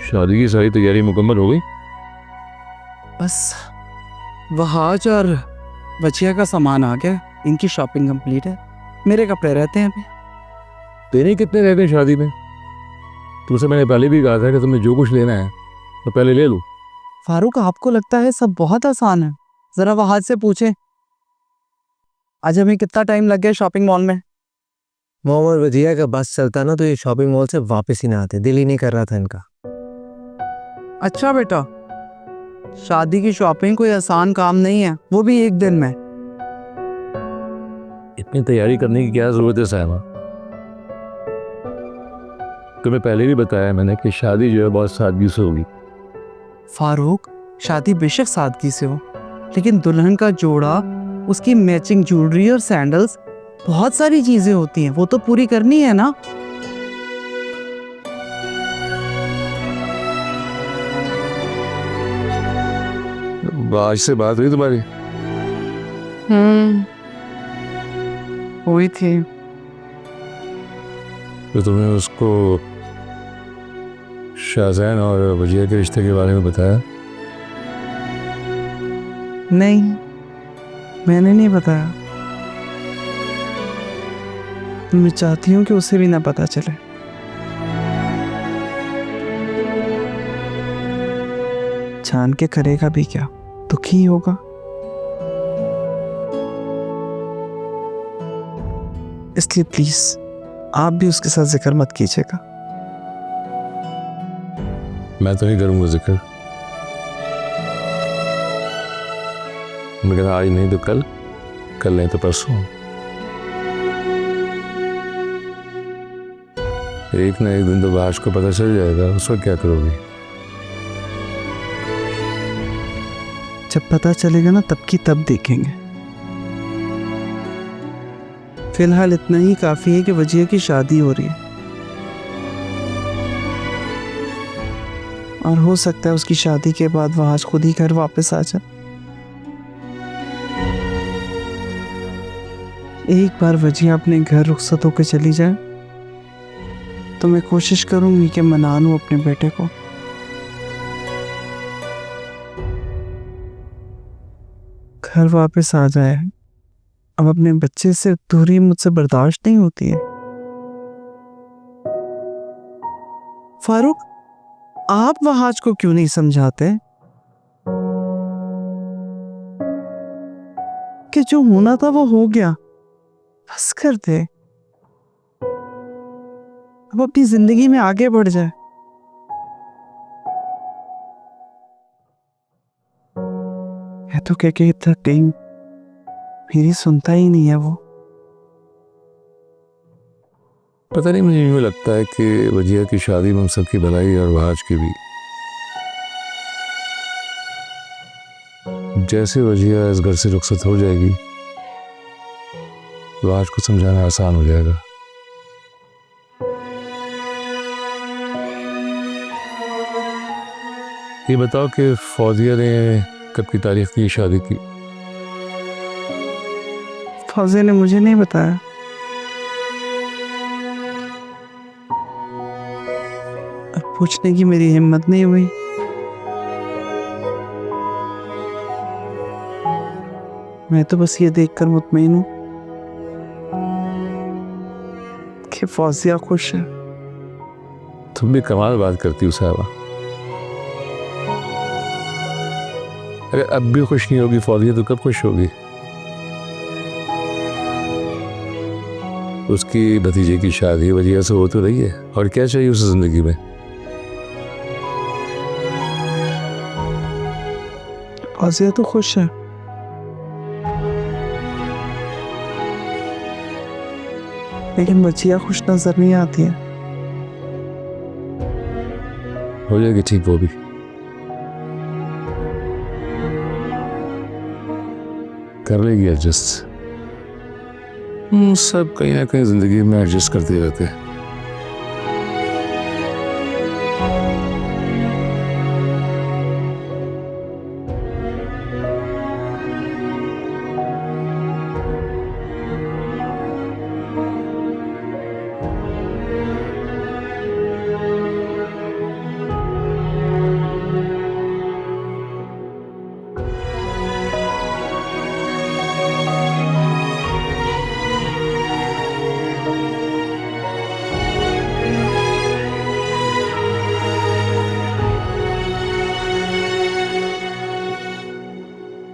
शादी की सारी तैयारी मुकम्मल हो गई? बस वहाज और बचिया का सामान आ गया, इनकी शॉपिंग कंप्लीट है, मेरे कपड़े रहते हैं अभी। तेरे कितने रहते हैं शादी में? तुमसे मैंने पहले भी कहा था कि तुम्हें जो कुछ लेना है तो पहले ले लो। फारूक, आपको लगता है सब बहुत आसान है? जरा वहाज से पूछे आज हमें कितना टाइम लग गया शॉपिंग मॉल में। मोहम्मद वजिया का बस चलता ना तो ये शॉपिंग मॉल से वापस ही ना आते, दिल ही नहीं कर रहा था इनका। अच्छा बेटा, शादी की शॉपिंग कोई आसान काम नहीं है, वो भी एक दिन में। इतनी तैयारी करने की क्या जरूरत है साहिबा? तुम्हें पहले भी बताया मैंने कि शादी जो है बहुत सादगी से होगी। फारूक, शादी बेशक सादगी से हो, लेकिन दुल्हन का जोड़ा, उसकी मैचिंग ज्वेलरी और सैंडल्स, बहुत सारी चीजें होती हैं, वो तो पूरी करनी है ना। आज से बात हुई तुम्हारी? हुई थी। तो तुमने उसको शाहजहान और वजिया के रिश्ते के बारे में बताया? नहीं, मैंने नहीं बताया। मैं चाहती हूँ कि उसे भी ना पता चले। जान के करेगा भी क्या, दुखी होगा। इसलिए प्लीज आप भी उसके साथ जिक्र मत कीजिएगा। मैं तो नहीं करूंगा जिक्र, मगर आज नहीं तो कल, कल नहीं तो परसों। एक ना एक दिन तो बाश को पता चल जाएगा, उस वक्त क्या करोगी? जब पता चलेगा ना तब की तब देखेंगे। फिलहाल इतना ही काफी है कि वजिया की शादी हो रही है, और हो सकता है उसकी शादी के बाद वहाज खुद ही घर वापस आ जाए। एक बार वजिया अपने घर रुखसत होकर चली जाए तो मैं कोशिश करूंगी कि मना लूं अपने बेटे को। घर वापस आ जाए। अब अपने बच्चे से दूरी मुझसे बर्दाश्त नहीं होती है। फारूक, आप वहाज को क्यों नहीं समझाते कि जो होना था वो हो गया, बस कर दे, अब अपनी जिंदगी में आगे बढ़ जाए। मैं तो कह के थक गई, मेरी सुनता ही नहीं है वो। पता नहीं, मुझे यूँ लगता है कि वजिया की शादी में हम सबकी भलाई और वहाज की भी। जैसे वजिया इस घर से रुखसत हो जाएगी, वहाज को समझाना आसान हो जाएगा। ये बताओ कि फौजिया ने कब की तारीख की शादी की? फौजिया ने मुझे नहीं बताया। अब पूछने की मेरी हिम्मत नहीं हुई। मैं तो बस ये देखकर मुतमईन हूं कि फौजिया खुश है। तुम भी कमाल बात करती हो साहबा। अगर अब भी खुश नहीं होगी फौजिया तो कब खुश होगी? उसकी भतीजे की शादी वजिया से हो तो रही है, और क्या चाहिए उसे जिंदगी में? फौजिया तो खुश है, लेकिन बचिया खुश नजर नहीं आती है। हो जाएगी ठीक वो भी। कर लेगी एडजस्ट। सब कहीं ना कहीं जिंदगी में एडजस्ट करते रहते हैं।